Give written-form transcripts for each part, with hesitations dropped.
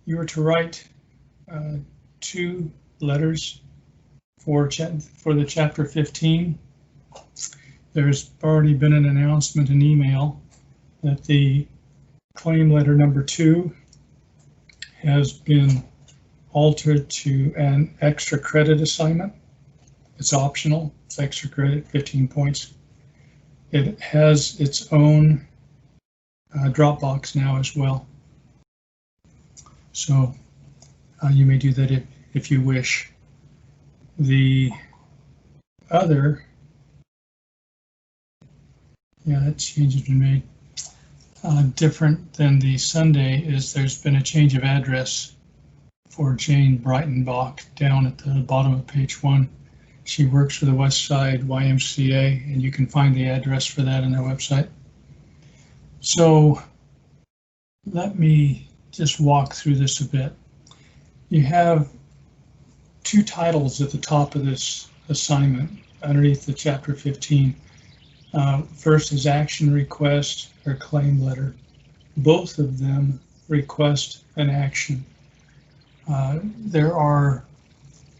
you were to write 2 letters for the Chapter 15, there's already been an announcement in email that the claim letter number 2 has been altered to an extra credit assignment. It's optional, it's extra credit, 15 points. It has its own Dropbox now as well. So you may do that if you wish. The other, that change has been made. Different than the Sunday is there's been a change of address for Jane Breitenbach down at the bottom of page 1. She works for the West Side YMCA, and you can find the address for that on their website. So let me just walk through this a bit. You have 2 titles at the top of this assignment underneath the Chapter 15. First is action request or claim letter. Both of them request an action. There are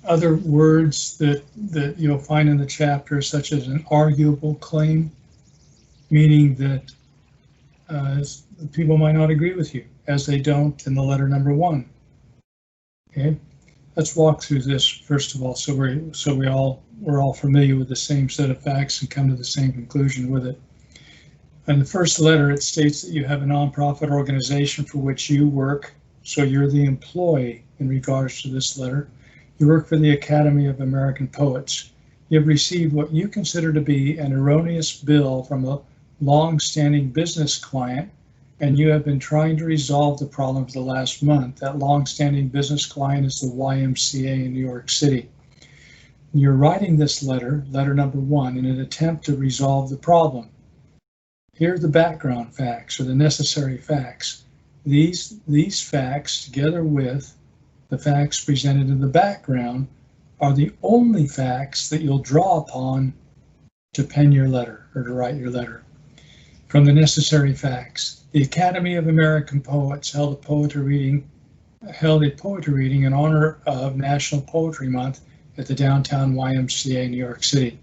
other words that you'll find in the chapter, such as an arguable claim, meaning that people might not agree with you, as they don't in the letter number 1. Okay, let's walk through this first of all, so we're all familiar with the same set of facts and come to the same conclusion with it. In the first letter, it states that you have a nonprofit organization for which you work, so you're the employee in regards to this letter. You work for the Academy of American Poets. You have received what you consider to be an erroneous bill from a long-standing business client, and you have been trying to resolve the problem for the last month. That long-standing business client is the YMCA in New York City. You're writing this letter, letter number 1, in an attempt to resolve the problem. Here are the background facts, or the necessary facts. These facts, together with the facts presented in the background, are the only facts that you'll draw upon to pen your letter or to write your letter. From the necessary facts, the Academy of American Poets held a poetry reading in honor of National Poetry Month at the downtown YMCA, New York City.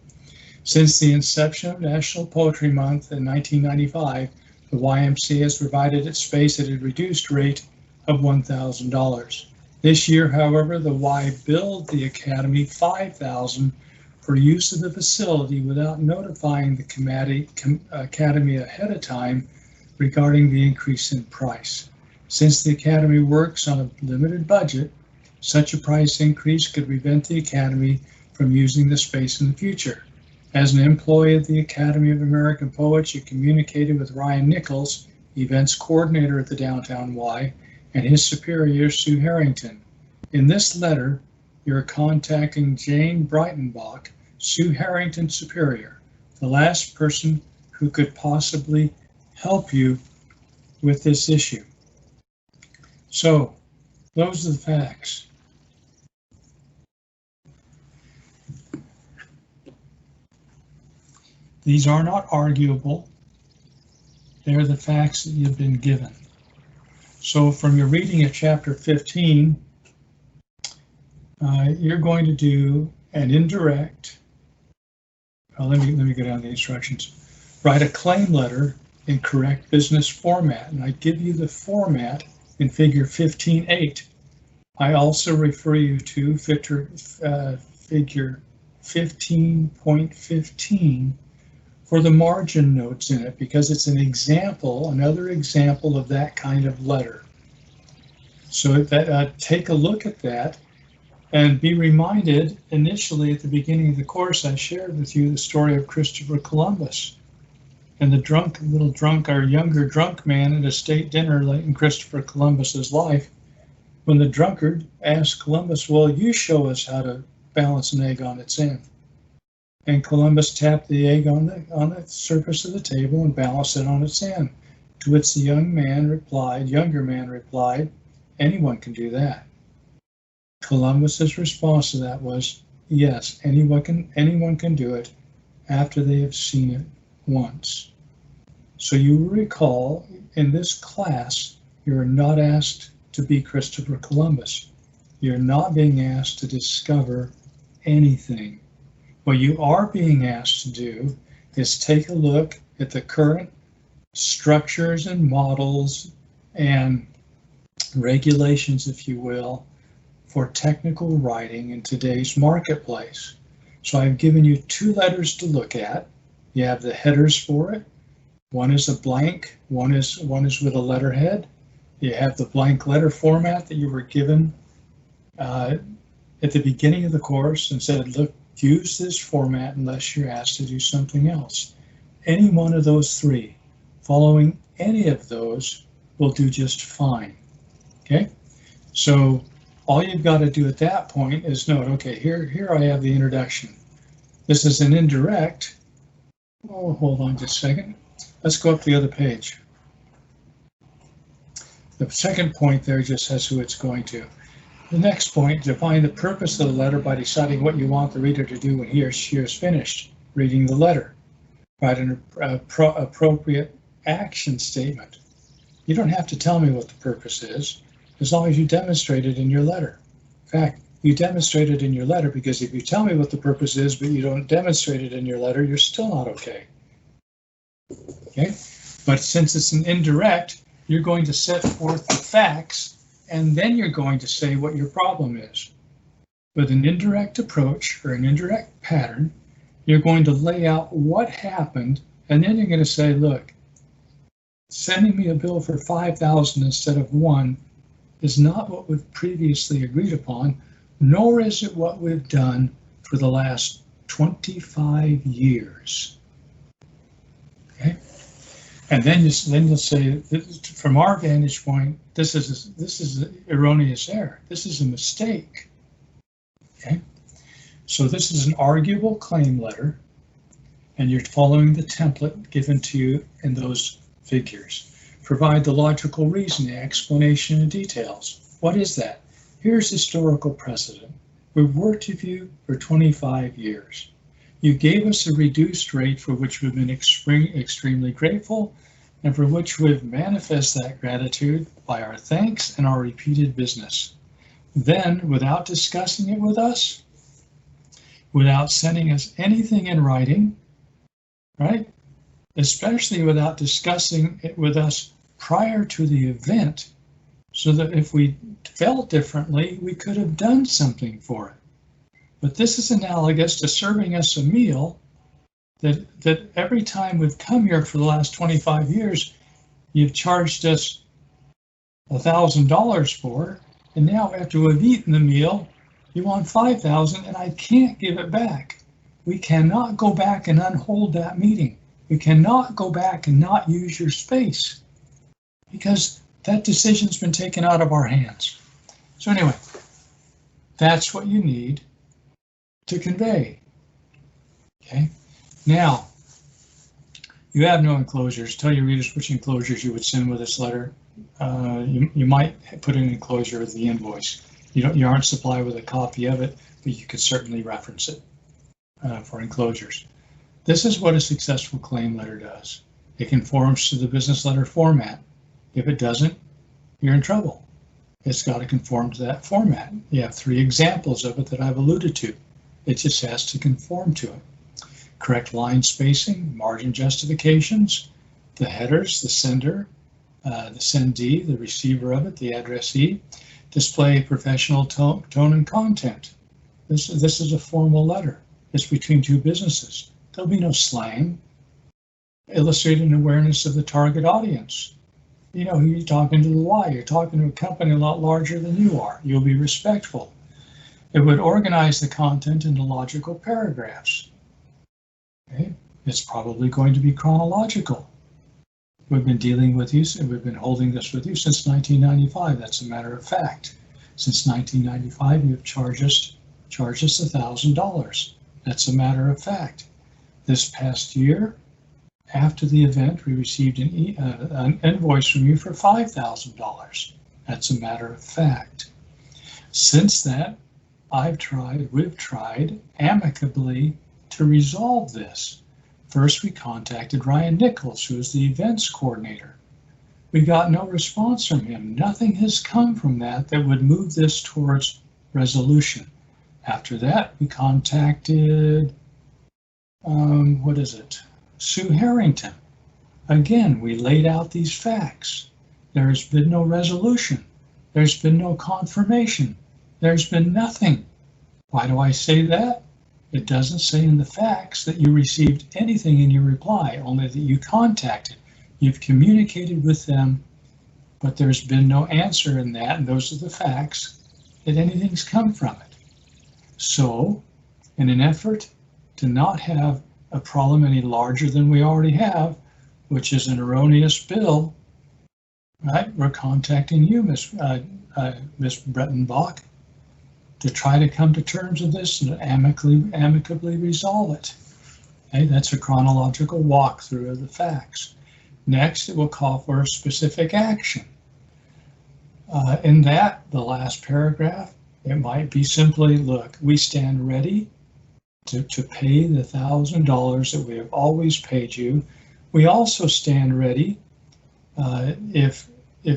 Since the inception of National Poetry Month in 1995, the YMCA has provided its space at a reduced rate of $1,000. This year, however, the Y billed the Academy $5,000 for use of the facility without notifying the Academy ahead of time regarding the increase in price. Since the Academy works on a limited budget, such a price increase could prevent the Academy from using the space in the future. As an employee of the Academy of American Poets, you communicated with Ryan Nichols, events coordinator at the Downtown Y, and his superior, Sue Harrington. In this letter, you're contacting Jane Breitenbach, Sue Harrington's superior, the last person who could possibly help you with this issue. So, those are the facts. These are not arguable. They're the facts that you've been given. So from your reading of Chapter 15, you're going to do an indirect, let me go down the instructions. Write a claim letter in correct business format, and I give you the format in figure 15.8. I also refer you to figure 15.15 for the margin notes in it, because it's an example, another example of that kind of letter. So that take a look at that and be reminded. Initially at the beginning of the course, I shared with you the story of Christopher Columbus and the younger drunk man at a state dinner late in Christopher Columbus's life, when the drunkard asked Columbus, well, you show us how to balance an egg on its end. And Columbus tapped the egg on the surface of the table and balanced it on its end. To which the younger man replied, anyone can do that. Columbus's response to that was, yes, anyone can do it after they have seen it once. So you will recall in this class, you are not asked to be Christopher Columbus. You're not being asked to discover anything. What you are being asked to do is take a look at the current structures and models and regulations, if you will, for technical writing in today's marketplace. So I've given you two letters to look at. You have the headers for it. One is a blank, one is with a letterhead. You have the blank letter format that you were given at the beginning of the course and said, look, use this format unless you're asked to do something else. Any one of those three, following any of those will do just fine. Okay, so all you've got to do at that point is note, okay, here I have the introduction. This is an indirect. Oh, hold on just a second. Let's go up the other page. The second point there just says who it's going to. The next point, define the purpose of the letter by deciding what you want the reader to do when he or she is finished reading the letter. Write an appropriate action statement. You don't have to tell me what the purpose is, as long as you demonstrate it in your letter. In fact, you demonstrate it in your letter, because if you tell me what the purpose is, but you don't demonstrate it in your letter, you're still not okay. Okay? But since it's an indirect, you're going to set forth the facts, and then you're going to say what your problem is. With an indirect approach or an indirect pattern, you're going to lay out what happened, and then you're going to say, look, sending me a bill for $5,000 instead of $1 is not what we've previously agreed upon, nor is it what we've done for the last 25 years. Okay? And then you'll say, from our vantage point, this is an erroneous error. This is a mistake. Okay? So this is an arguable claim letter, and you're following the template given to you in those figures. Provide the logical reasoning, explanation, and details. What is that? Here's historical precedent. We've worked with you for 25 years. You gave us a reduced rate for which we've been extremely grateful, and for which we've manifest that gratitude by our thanks and our repeated business. Then, without discussing it with us, without sending us anything in writing, right? Especially without discussing it with us prior to the event, so that if we felt differently, we could have done something for it. But this is analogous to serving us a meal that every time we've come here for the last 25 years, you've charged us $1,000 for, and now after we've eaten the meal, you want $5,000, and I can't give it back. We cannot go back and unhold that meeting. We cannot go back and not use your space, because that decision's been taken out of our hands. So anyway, that's what you need to convey. Okay. Now, you have no enclosures. Tell your readers which enclosures you would send with this letter. You might put an enclosure with the invoice. You aren't supplied with a copy of it, but you could certainly reference it for enclosures. This is what a successful claim letter does. It conforms to the business letter format. If it doesn't, you're in trouble. It's got to conform to that format. You have 3 examples of it that I've alluded to. It just has to conform to it. Correct line spacing, margin justifications, the headers, the sender, the sendee, the receiver of it, the addressee, display professional tone and content. This is a formal letter. It's between 2 businesses. There'll be no slang. Illustrate an awareness of the target audience. You know, you're talking to the why. You're talking to a company a lot larger than you are. You'll be respectful. It would organize the content into logical paragraphs. Okay? It's probably going to be chronological. We've been dealing with you, and we've been holding this with you since 1995. That's a matter of fact. Since 1995, you've charged us $1,000. That's a matter of fact. This past year, after the event, we received an invoice from you for $5,000. That's a matter of fact. Since that, we've tried amicably to resolve this. First, we contacted Ryan Nichols, who is the events coordinator. We got no response from him. Nothing has come from that that would move this towards resolution. After that, we contacted, Sue Harrington. Again, we laid out these facts. There's been no resolution. There's been no confirmation. There's been nothing. Why do I say that? It doesn't say in the facts that you received anything in your reply, only that you contacted. You've communicated with them, but there's been no answer in that, and those are the facts, that anything's come from it. So, in an effort to not have a problem any larger than we already have, which is an erroneous bill, right? We're contacting you, Miss Brettenbach, to try to come to terms with this and amicably resolve it. Okay, that's a chronological walkthrough of the facts. Next, it will call for a specific action. In that, the last paragraph, it might be simply, look, we stand ready to pay the $1,000 that we have always paid you. We also stand ready if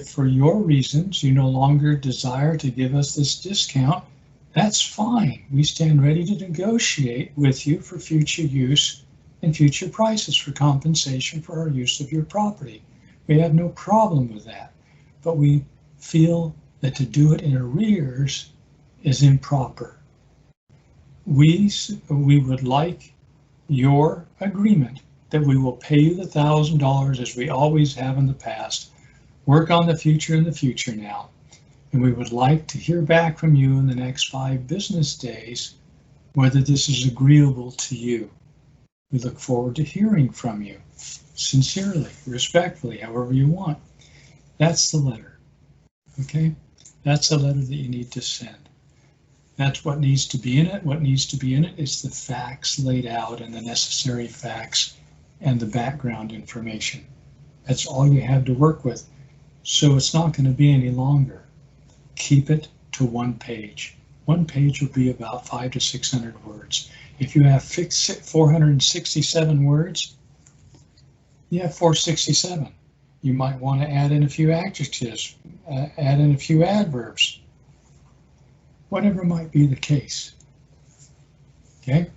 for your reasons you no longer desire to give us this discount, that's fine. We stand ready to negotiate with you for future use and future prices for compensation for our use of your property. We have no problem with that, but we feel that to do it in arrears is improper. We would like your agreement that we will pay you the $1,000 as we always have in the past, work on the future in the future now, and we would like to hear back from you in the next 5 business days whether this is agreeable to you. We look forward to hearing from you, sincerely, respectfully, however you want. That's the letter, okay? That's the letter that you need to send. That's what needs to be in it. What needs to be in it is the facts laid out and the necessary facts and the background information. That's all you have to work with. So it's not going to be any longer. Keep it to 1 page. 1 page will be about 500 to 600 words. If you have 467 words, you have 467. You might want to add in a few adjectives, add in a few adverbs, whatever might be the case. Okay,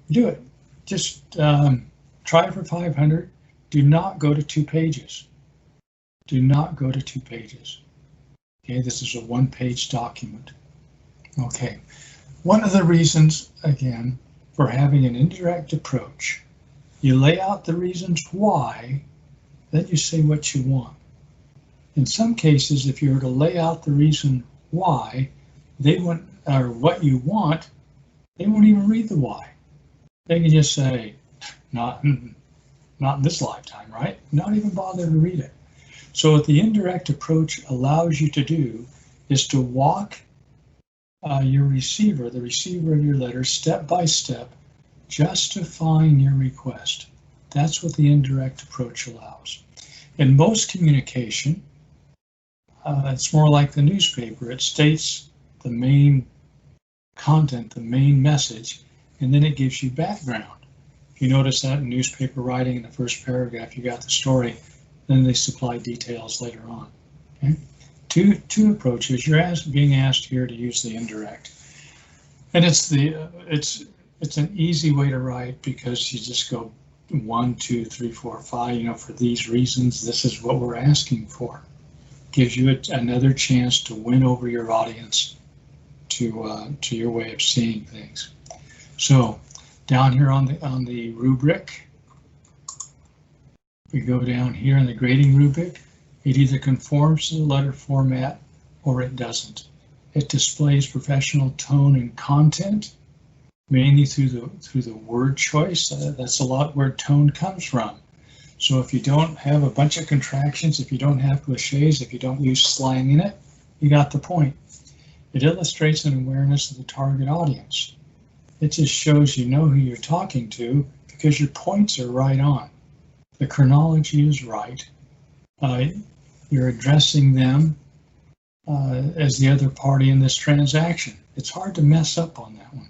do it. Just try for 500. Do not go to 2 pages. Do not go to 2 pages. Okay, this is a 1-page document. Okay, one of the reasons, again, for having an indirect approach, you lay out the reasons why, then you say what you want. In some cases, if you were to lay out the reason why, they won't, or what you want, they won't even read the why. They can just say, not in this lifetime, right? Not even bother to read it. So what the indirect approach allows you to do is to walk your receiver, the receiver of your letter, step by step, justifying your request. That's what the indirect approach allows. In most communication, it's more like the newspaper. It states the main content, the main message, and then it gives you background. If you notice that in newspaper writing in the first paragraph, you got the story, then they supply details later on. Okay? Two approaches. You're being asked here to use the indirect, and it's an easy way to write because you just go 1, 2, 3, 4, 5. For these reasons, this is what we're asking for. Gives you another chance to win over your audience to your way of seeing things. So down here on the rubric, we go down here in the grading rubric. It either conforms to the letter format or it doesn't. It displays professional tone and content, mainly through the word choice. That's a lot where tone comes from. So if you don't have a bunch of contractions, if you don't have cliches, if you don't use slang in it, you got the point. It illustrates an awareness of the target audience. It just shows you know who you're talking to because your points are right on. The chronology is right. You're addressing them as the other party in this transaction. It's hard to mess up on that one.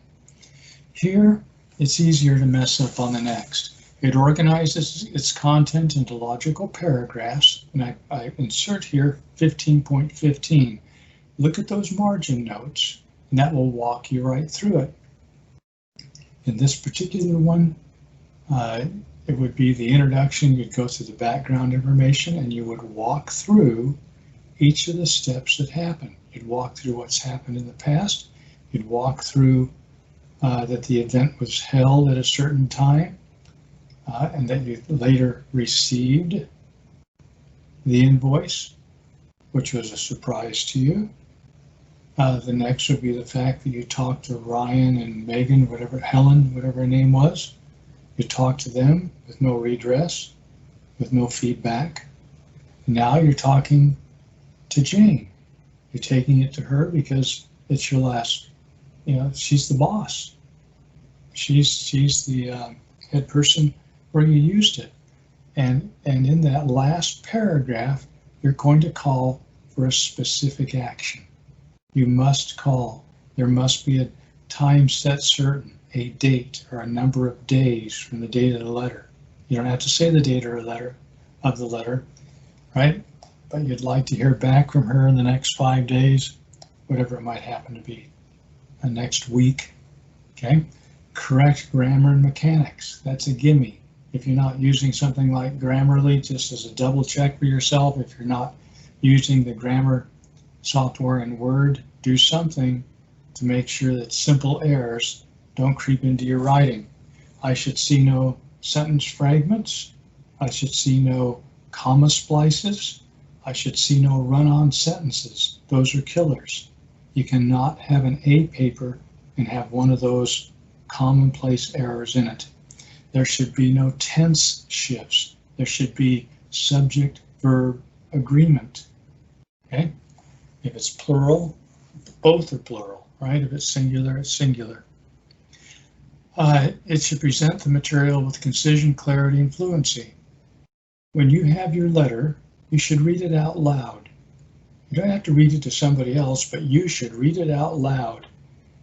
Here, it's easier to mess up on the next. It organizes its content into logical paragraphs, and I insert here 15.15. Look at those margin notes, and that will walk you right through it. In this particular one, it would be the introduction. You'd go through the background information, and you would walk through each of the steps that happen. You'd walk through what's happened in the past. You'd walk through that the event was held at a certain time, and that you later received the invoice, which was a surprise to you. The next would be the fact that you talked to Ryan and Megan, Helen, whatever her name was. You talked to them with no redress, with no feedback. Now you're talking to Jane. You're taking it to her because it's your last, she's the boss. She's the head person where you used it. And in that last paragraph, you're going to call for a specific action. You must call. There must be a time set certain, a date or a number of days from the date of the letter. You don't have to say the date or of the letter, right? But you'd like to hear back from her in the next 5 days, whatever it might happen to be, the next week, okay? Correct grammar and mechanics. That's a gimme. If you're not using something like Grammarly, just as a double check for yourself, if you're not using the grammar software in Word, do something to make sure that simple errors don't creep into your writing. I should see no sentence fragments. I should see no comma splices. I should see no run-on sentences. Those are killers. You cannot have an A paper and have one of those commonplace errors in it. There should be no tense shifts. There should be subject-verb agreement. Okay? If it's plural, both are plural, right? If it's singular, it's singular. It should present the material with concision, clarity, and fluency. When you have your letter, you should read it out loud. You don't have to read it to somebody else, but you should read it out loud.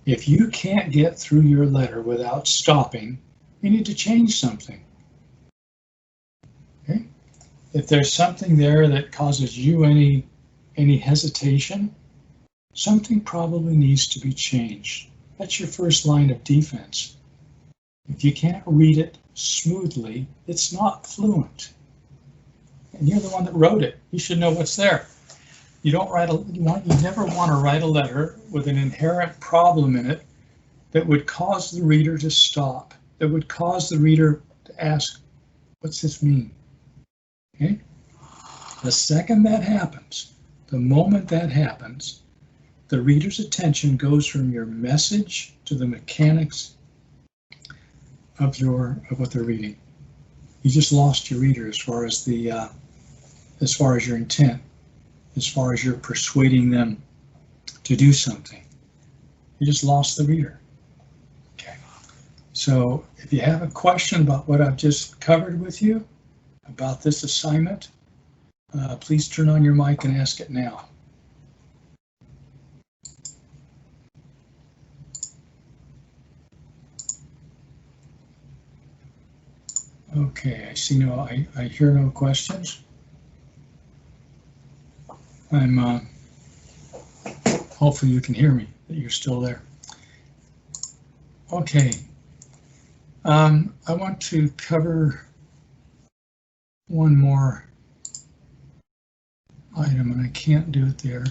If you can't get through your letter without stopping, you need to change something. Okay? If there's something there that causes you any hesitation, something probably needs to be changed. That's your first line of defense. If you can't read it smoothly, it's not fluent. And you're the one that wrote it. You should know what's there. You never want to write a letter with an inherent problem in it that would cause the reader to stop, that would cause the reader to ask, what's this mean? Okay? The second that happens, the moment that happens, the reader's attention goes from your message to the mechanics of what they're reading. You just lost your reader as far as your intent, as far as you're persuading them to do something. You just lost the reader. Okay. So if you have a question about what I've just covered with you about this assignment, please turn on your mic and ask it now. Okay, I hear no questions. Hopefully you can hear me, that you're still there. Okay, I want to cover one more item, and I can't do it there.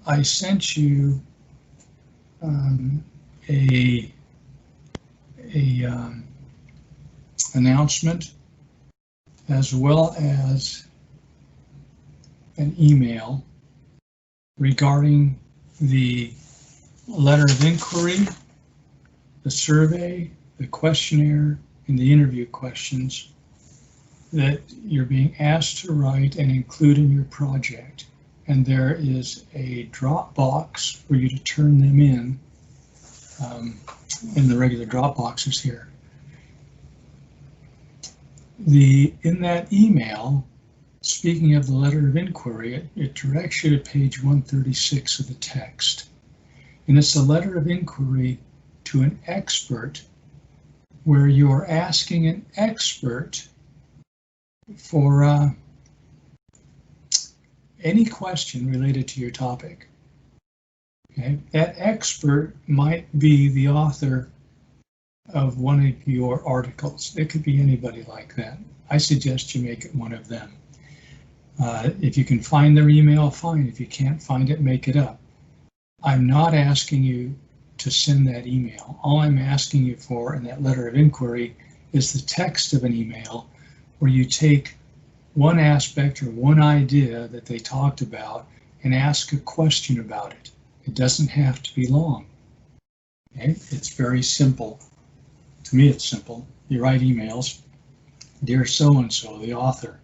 I sent you a announcement as well as an email regarding the letter of inquiry, the survey, the questionnaire, and the interview questions that you're being asked to write and include in your project. And there is a drop box for you to turn them in the regular drop boxes here. In that email, speaking of the letter of inquiry, it directs you to page 136 of the text. And it's a letter of inquiry to an expert where you're asking an expert for any question related to your topic. Okay? That expert might be the author of one of your articles. It could be anybody like that. I suggest you make it one of them. If you can find their email, fine. If you can't find it, make it up. I'm not asking you to send that email. All I'm asking you for in that letter of inquiry is the text of an email where you take one aspect or one idea that they talked about and ask a question about it. It doesn't have to be long. Okay? It's very simple. To me, it's simple. You write emails, dear so-and-so, the author,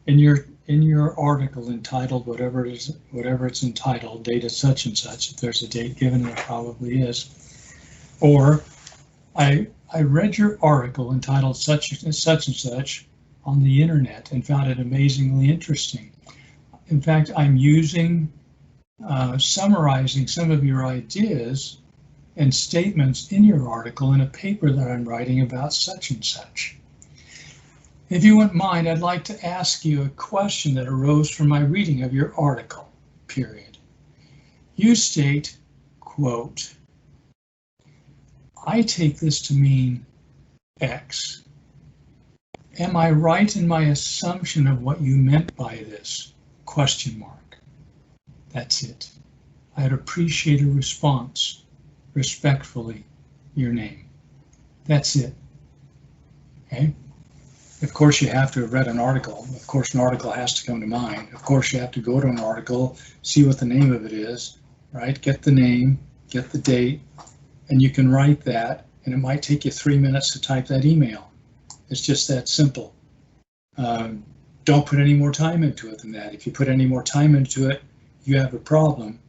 in your article entitled whatever it's entitled, dated such and such. If there's a date given, there probably is. Or I read your article entitled such and such on the internet and found it amazingly interesting. In fact, I'm summarizing some of your ideas and statements in your article in a paper that I'm writing about such and such. If you wouldn't mind, I'd like to ask you a question that arose from my reading of your article, period. You state, quote, I take this to mean X. Am I right in my assumption of what you meant by this? Question mark. That's it. I'd appreciate a response. Respectfully, your name. That's it. Okay? Of course, you have to have read an article. Of course, an article has to come to mind. Of course, you have to go to an article, see what the name of it is, right? Get the name, get the date, and you can write that, and it might take you 3 minutes to type that email. It's just that simple. Don't put any more time into it than that. If you put any more time into it, you have a problem.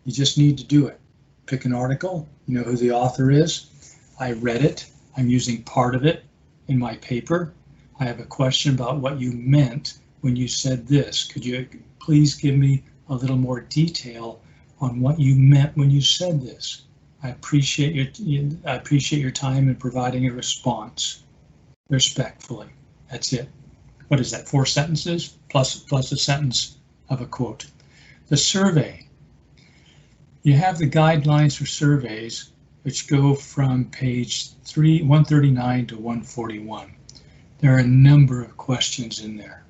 You just need to do it. Pick an article, you know who the author is. I read it. I'm using part of it in my paper. I have a question about what you meant when you said this. Could you please give me a little more detail on what you meant when you said this? I appreciate your time in providing a response. Respectfully. That's it. What is that? 4 sentences plus a sentence of a quote. The survey. You have the guidelines for surveys, which go from page 139 to 141. There are a number of questions in there.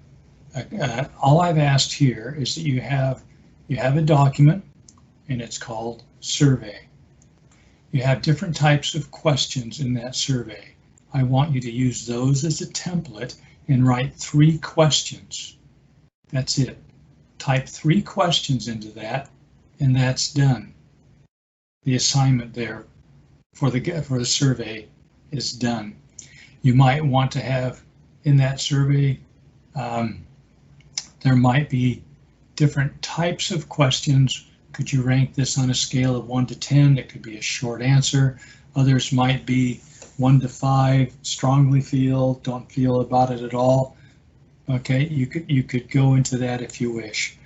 All I've asked here is that you have a document, and it's called survey. You have different types of questions in that survey. I want you to use those as a template and write 3 questions. That's it. Type 3 questions into that, and that's done. The assignment there for the survey is done. You might want to have in that survey, there might be different types of questions. Could you rank this on a scale of 1 to 10? It could be a short answer. Others might be 1 to 5, strongly feel, don't feel about it at all. Okay, you could go into that if you wish.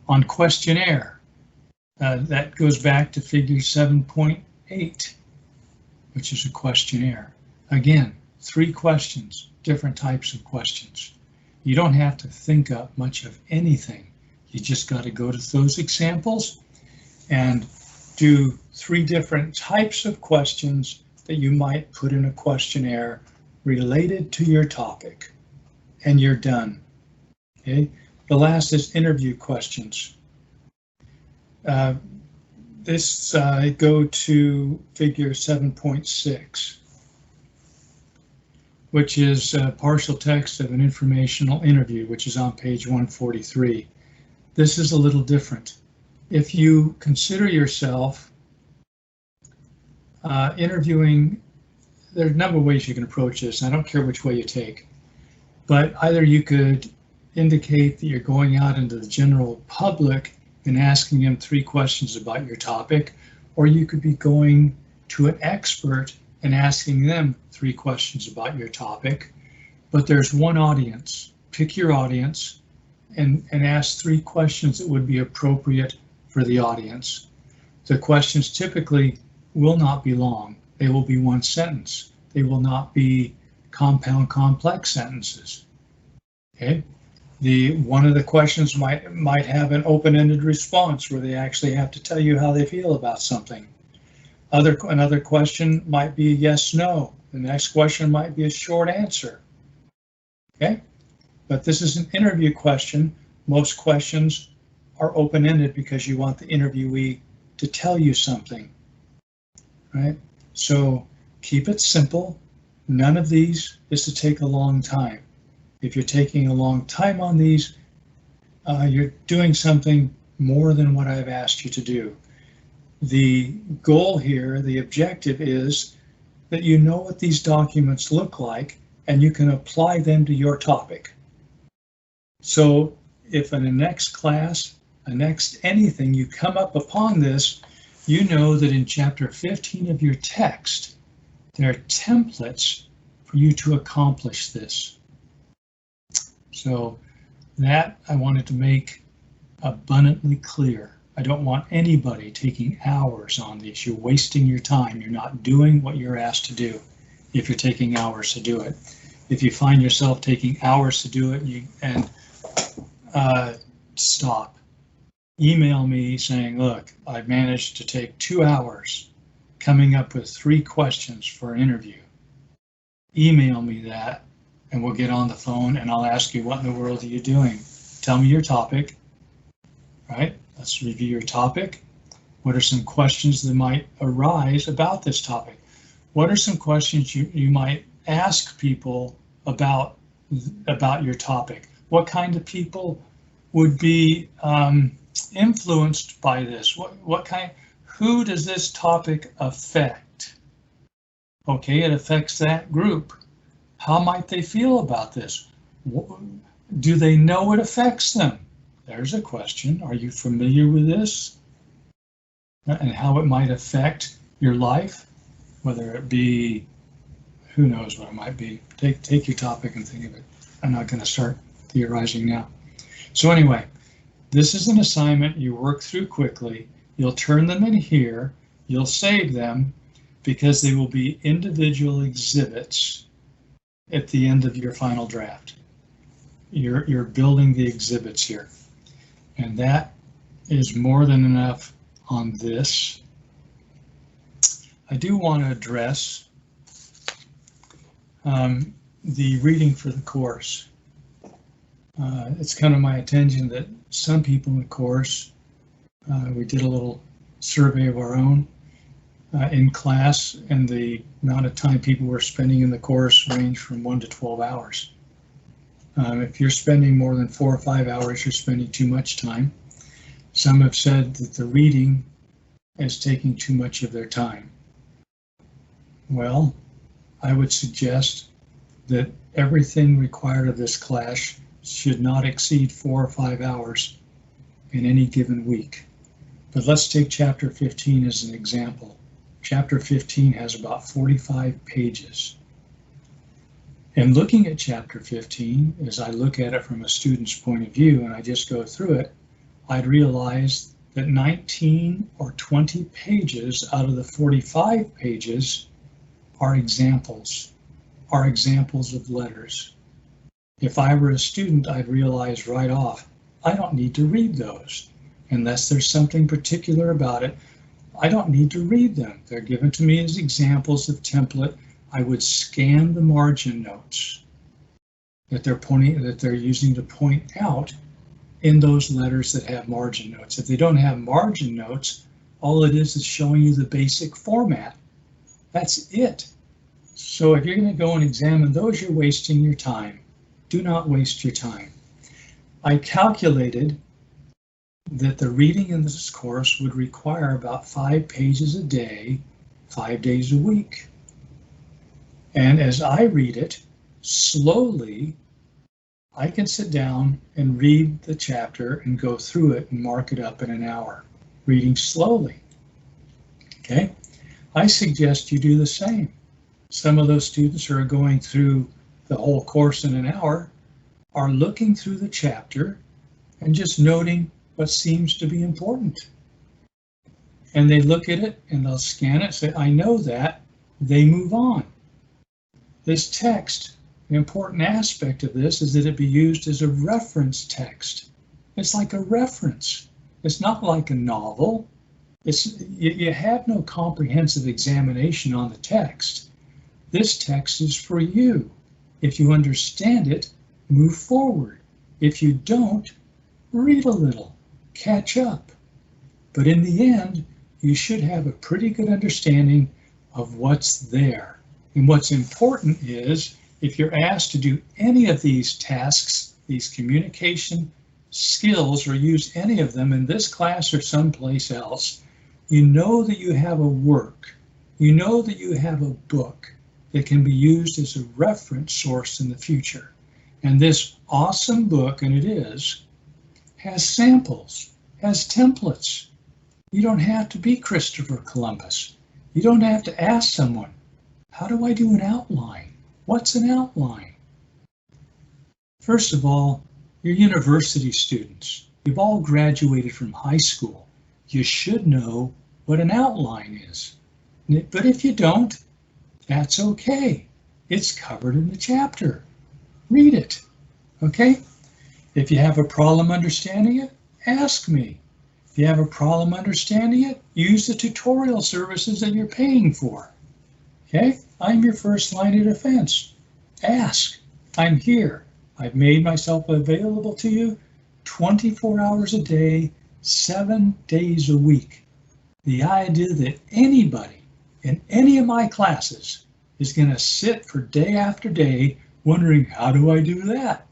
On questionnaire, that goes back to figure 7.8, which is a questionnaire. Again, 3 questions, different types of questions. You don't have to think up much of anything. You just got to go to those examples and do 3 different types of questions that you might put in a questionnaire related to your topic, and you're done. Okay. The last is interview questions. Go to figure 7.6, which is partial text of an informational interview, which is on page 143. This is a little different. If you consider yourself interviewing, there are a number of ways you can approach this. I don't care which way you take, but either you could indicate that you're going out into the general public and asking them 3 questions about your topic, or you could be going to an expert and asking them 3 questions about your topic. But there's one audience. Pick your audience and ask 3 questions that would be appropriate for the audience. The questions typically will not be long. They will be 1 sentence. They will not be compound complex sentences. Okay. One of the questions might have an open-ended response where they actually have to tell you how they feel about something. Another question might be yes, no. The next question might be a short answer. Okay, but this is an interview question. Most questions are open-ended because you want the interviewee to tell you something, right? So keep it simple. None of these is to take a long time. If you're taking a long time on these, you're doing something more than what I've asked you to do. The goal here, the objective is that you know what these documents look like and you can apply them to your topic. So if in the next class, the next anything, you come up upon this, you know that in chapter 15 of your text, there are templates for you to accomplish this. So that I wanted to make abundantly clear. I don't want anybody taking hours on these. You're wasting your time. You're not doing what you're asked to do if you're taking hours to do it. If you find yourself taking hours to do it, stop. Email me saying, look, I've managed to take 2 hours coming up with 3 questions for an interview. Email me that and we'll get on the phone and I'll ask you, what in the world are you doing? Tell me your topic, right? Let's review your topic. What are some questions that might arise about this topic? What are some questions you might ask people about your topic? What kind of people would be influenced by this? Who does this topic affect? Okay, it affects that group. How might they feel about this? Do they know it affects them? There's a question. Are you familiar with this? And how it might affect your life? Whether it be, who knows what it might be. Take your topic and think of it. I'm not going to start theorizing now. So anyway, this is an assignment you work through quickly. You'll turn them in here. You'll save them because they will be individual exhibits at the end of your final draft. You're building the exhibits here. And that is more than enough on this. I do want to address the reading for the course. It's come to my attention that some people in the course, we did a little survey of our own in class, and the amount of time people were spending in the course ranged from 1 to 12 hours. If you're spending more than 4 or 5 hours, you're spending too much time. Some have said that the reading is taking too much of their time. Well, I would suggest that everything required of this class should not exceed 4 or 5 hours in any given week. But let's take chapter 15 as an example. Chapter 15 has about 45 pages. And looking at chapter 15, as I look at it from a student's point of view and I just go through it, I'd realize that 19 or 20 pages out of the 45 pages are examples of letters. If I were a student, I'd realize right off, I don't need to read those. Unless there's something particular about it, I don't need to read them. They're given to me as examples of template. I would scan the margin notes that they're using to point out in those letters that have margin notes. If they don't have margin notes, all it is showing you the basic format. That's it. So if you're going to go and examine those, you're wasting your time. Do not waste your time. I calculated that the reading in this course would require about 5 pages a day, 5 days a week. And as I read it slowly, I can sit down and read the chapter and go through it and mark it up in an hour, reading slowly. Okay, I suggest you do the same. Some of those students who are going through the whole course in an hour are looking through the chapter and just noting what seems to be important. And they look at it and they'll scan it, say, I know that, they move on. This text, the important aspect of this is that it be used as a reference text. It's like a reference. It's not like a novel. You have no comprehensive examination on the text. This text is for you. If you understand it, move forward. If you don't, read a little, catch up. But in the end, you should have a pretty good understanding of what's there. And what's important is, if you're asked to do any of these tasks, these communication skills, or use any of them in this class or someplace else, you know that you have a work. You know that you have a book that can be used as a reference source in the future. And this awesome book, and it is, has samples, has templates. You don't have to be Christopher Columbus. You don't have to ask someone, how do I do an outline? What's an outline? First of all, you're university students. You've all graduated from high school. You should know what an outline is. But if you don't, that's okay. It's covered in the chapter. Read it, okay? If you have a problem understanding it, ask me. If you have a problem understanding it, use the tutorial services that you're paying for, okay? I'm your first line of defense. Ask. I'm here. I've made myself available to you 24 hours a day, 7 days a week. The idea that anybody in any of my classes is going to sit for day after day wondering, how do I do that?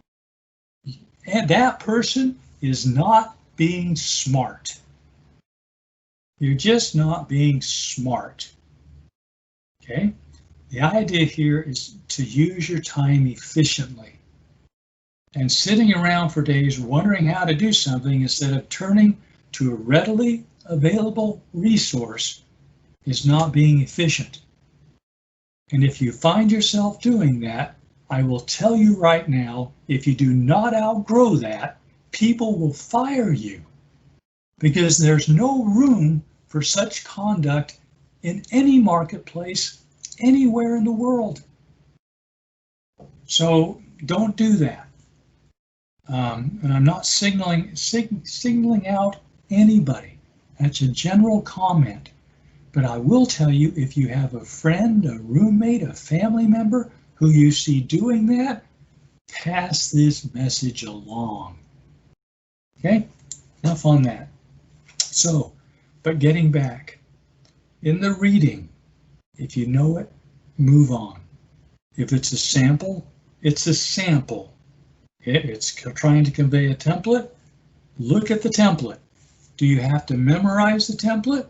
And that person is not being smart. You're just not being smart. Okay? The idea here is to use your time efficiently. And sitting around for days wondering how to do something instead of turning to a readily available resource is not being efficient. And if you find yourself doing that, I will tell you right now, if you do not outgrow that, people will fire you, because there's no room for such conduct in any marketplace anywhere in the world. So don't do that. And I'm not signaling out anybody. That's a general comment. But I will tell you, if you have a friend, a roommate, a family member who you see doing that, pass this message along. Okay, enough on that. So, but getting back, in the reading, if you know it, move on. If it's a sample, it's a sample. It's trying to convey a template. Look at the template. Do you have to memorize the template?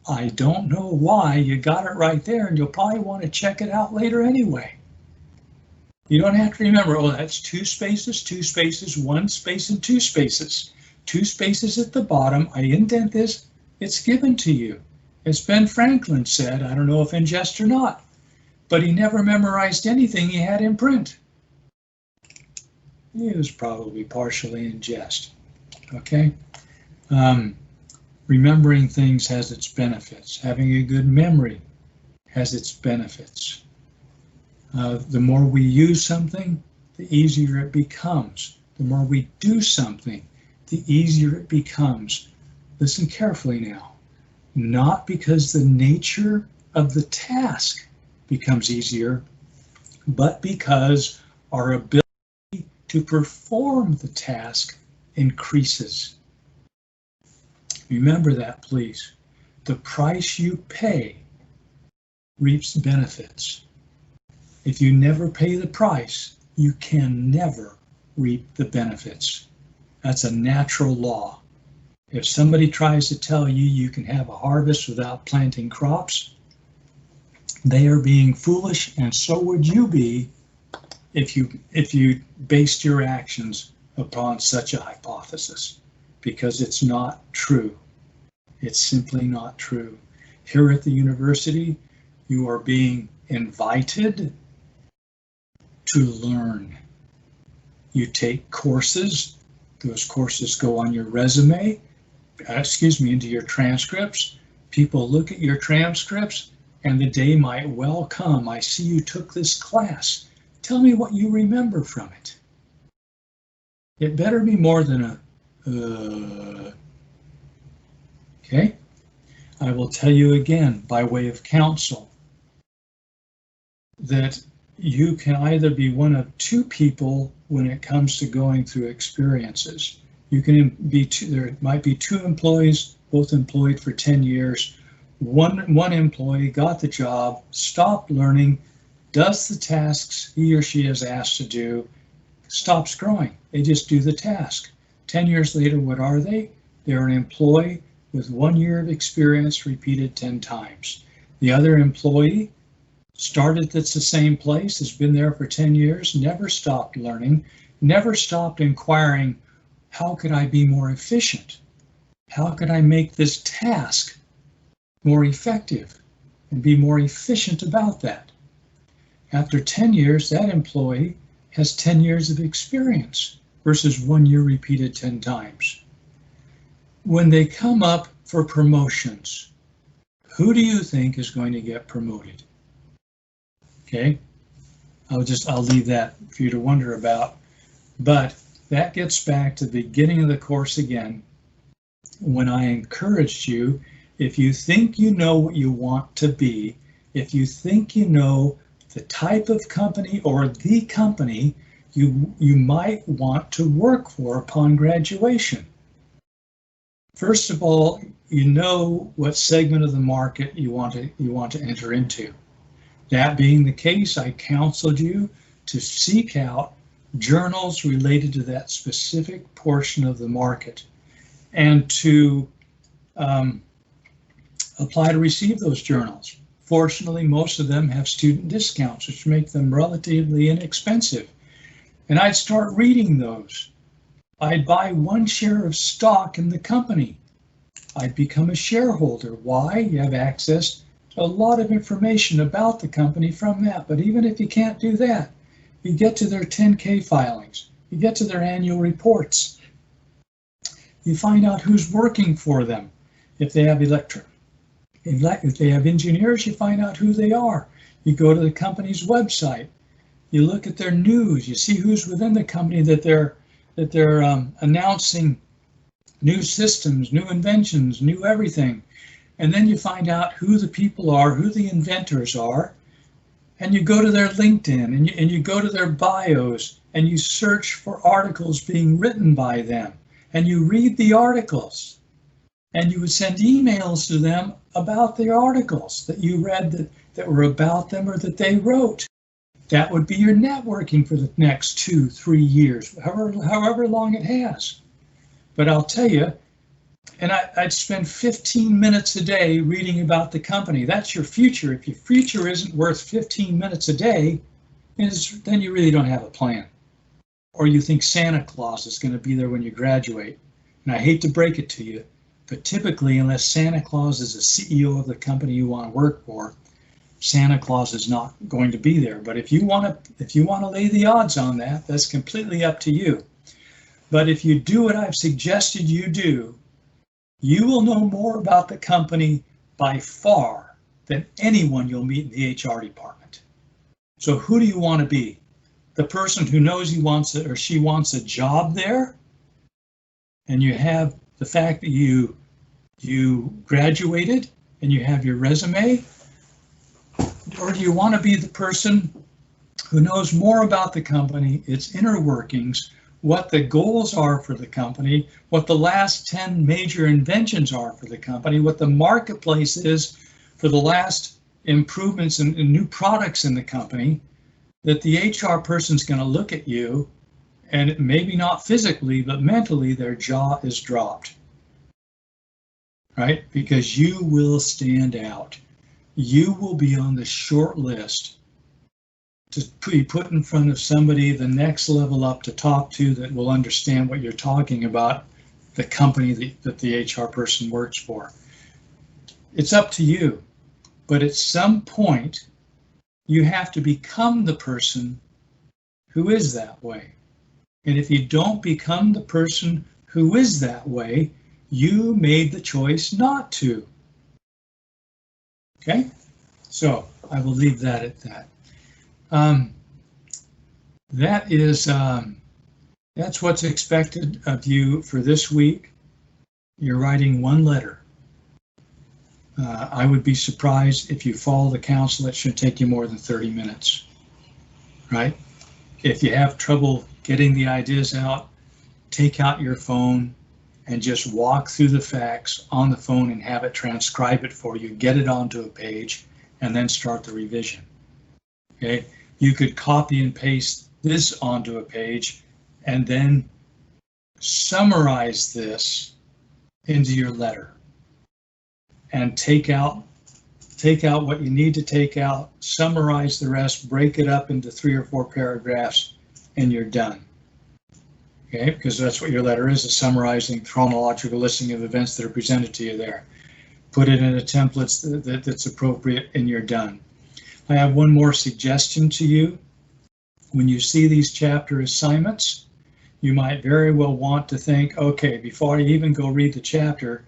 I don't know why. You got it right there, and you'll probably want to check it out later anyway. You don't have to remember, oh, that's 2 spaces, 1 space, and 2 spaces. 2 spaces at the bottom. I indent this. It's given to you. As Ben Franklin said, I don't know if in jest or not, but he never memorized anything he had in print. He was probably partially in jest. Okay? Remembering things has its benefits. Having a good memory has its benefits. The more we use something, the easier it becomes. The more we do something, the easier it becomes. Listen carefully now. Not because the nature of the task becomes easier, but because our ability to perform the task increases. Remember that, please. The price you pay reaps benefits. If you never pay the price, you can never reap the benefits. That's a natural law. If somebody tries to tell you you can have a harvest without planting crops, they are being foolish, and so would you be if you based your actions upon such a hypothesis, because it's not true. It's simply not true. Here at the university, you are being invited to learn. You take courses. Those courses go on your resume, into your transcripts. People look at your transcripts And the day might well come, I see you took this class. Tell me what you remember from it. It better be more than a, okay? I will tell you again, by way of counsel, that you can either be one of two people when it comes to going through experiences. You can be two, there might be two employees, both employed for 10 years. One employee got the job, stopped learning, does the tasks he or she is asked to do, stops growing. They just do the task. 10 years later, what are they? They're an employee with 1 year of experience repeated 10 times. The other employee started at the same place, has been there for 10 years, never stopped learning, never stopped inquiring, how could I be more efficient? How could I make this task more effective and be more efficient about that? After 10 years, that employee has 10 years of experience versus 1 year repeated 10 times. When they come up for promotions, who do you think is going to get promoted? Okay, I'll leave that for you to wonder about. But that gets back to the beginning of the course again, when I encouraged you, if you think you know what you want to be, if you think you know the type of company or the company you might want to work for upon graduation. First of all, you know what segment of the market you want to enter into. That being the case, I counseled you to seek out journals related to that specific portion of the market and to apply to receive those journals. Fortunately, most of them have student discounts, which make them relatively inexpensive. And I'd start reading those. I'd buy 1 share of stock in the company. I'd become a shareholder. Why? You have access to a lot of information about the company from that. But even if you can't do that, you get to their 10K filings. You get to their annual reports. You find out who's working for them. If they have if they have engineers, you find out who they are. You go to the company's website. You look at their news. You see who's within the company that they're announcing new systems, new inventions, new everything. And then you find out who the people are, who the inventors are, and you go to their LinkedIn and you go to their bios and you search for articles being written by them and you read the articles and you would send emails to them about the articles that you read that were about them or that they wrote. That would be your networking for the next 2-3 years, however long it has. But I'll tell you, and I'd spend 15 minutes a day reading about the company. That's your future. If your future isn't worth 15 minutes a day, then you really don't have a plan. Or you think Santa Claus is going to be there when you graduate. And I hate to break it to you, but typically, unless Santa Claus is the CEO of the company you want to work for, Santa Claus is not going to be there. But if you want to lay the odds on that, that's completely up to you. But if you do what I've suggested you do, you will know more about the company by far than anyone you'll meet in the HR department. So who do you want to be? The person who knows he wants it or she wants a job there, and you have the fact that you graduated and you have your resume? Or do you want to be the person who knows more about the company, its inner workings, what the goals are for the company, what the last 10 major inventions are for the company, what the marketplace is for the last improvements and new products in the company, that the HR person's going to look at you and maybe not physically, but mentally their jaw is dropped, right? Because you will stand out. You will be on the short list to be put in front of somebody the next level up to talk to that will understand what you're talking about, the company that the HR person works for. It's up to you, but at some point you have to become the person who is that way. And if you don't become the person who is that way, you made the choice not to. Okay? So I will leave that at that. That is, that's what's expected of you for this week. You're writing one letter. I would be surprised if you follow the counsel. It shouldn't take you more than 30 minutes, right? If you have trouble getting the ideas out, take out your phone and just walk through the facts on the phone and have it transcribe it for you, get it onto a page, and then start the revision. Okay, you could copy and paste this onto a page and then summarize this into your letter and take out what you need to take out, summarize the rest, break it up into 3 or 4 paragraphs, and you're done. Okay, because that's what your letter is, a summarizing chronological listing of events that are presented to you there. Put it in a template that's appropriate, and you're done. I have one more suggestion to you. When you see these chapter assignments, you might very well want to think, okay, before I even go read the chapter,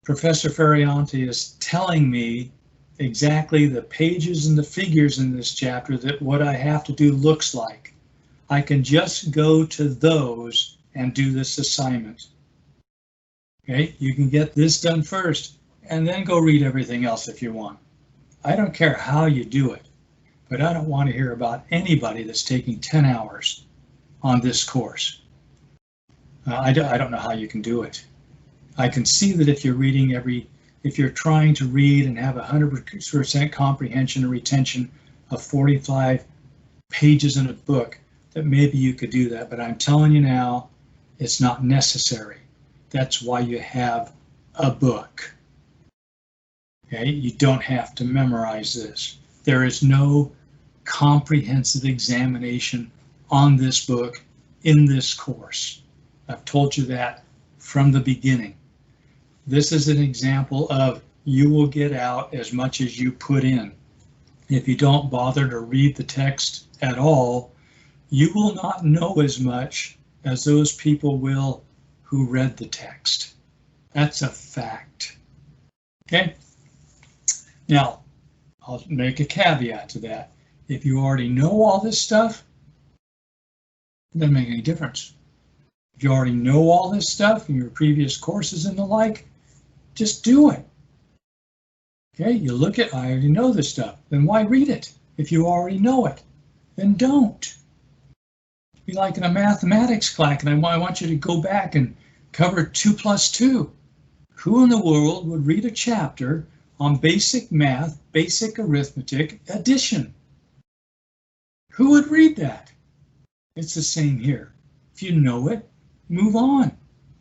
Professor Ferriante is telling me exactly the pages and the figures in this chapter that what I have to do looks like. I can just go to those and do this assignment. Okay, you can get this done first and then go read everything else if you want. I don't care how you do it, but I don't want to hear about anybody that's taking 10 hours on this course. I don't know how you can do it. I can see that if you're reading if you're trying to read and have 100% comprehension and retention of 45 pages in a book, that maybe you could do that, but I'm telling you now, it's not necessary. That's why you have a book. Okay, you don't have to memorize this. There is no comprehensive examination on this book in this course. I've told you that from the beginning. This is an example of you will get out as much as you put in. If you don't bother to read the text at all, you will not know as much as those people will who read the text. That's a fact. Okay? Now, I'll make a caveat to that. If you already know all this stuff, it doesn't make any difference. If you already know all this stuff in your previous courses and the like, just do it. Okay, you look at, I already know this stuff, then why read it? If you already know it, then don't. Be like in a mathematics class, and I want you to go back and cover 2 + 2. Who in the world would read a chapter on basic math, basic arithmetic, addition? Who would read that? It's the same here. If you know it, move on.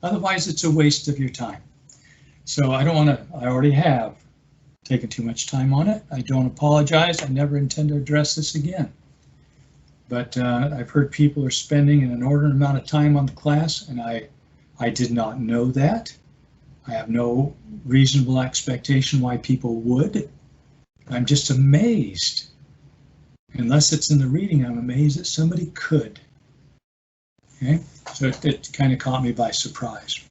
Otherwise, it's a waste of your time. So I already have taken too much time on it. I don't apologize. I never intend to address this again. But I've heard people are spending an inordinate amount of time on the class, and I did not know that. I have no reasonable expectation why people would. I'm just amazed. Unless it's in the reading, I'm amazed that somebody could. Okay, so it kind of caught me by surprise.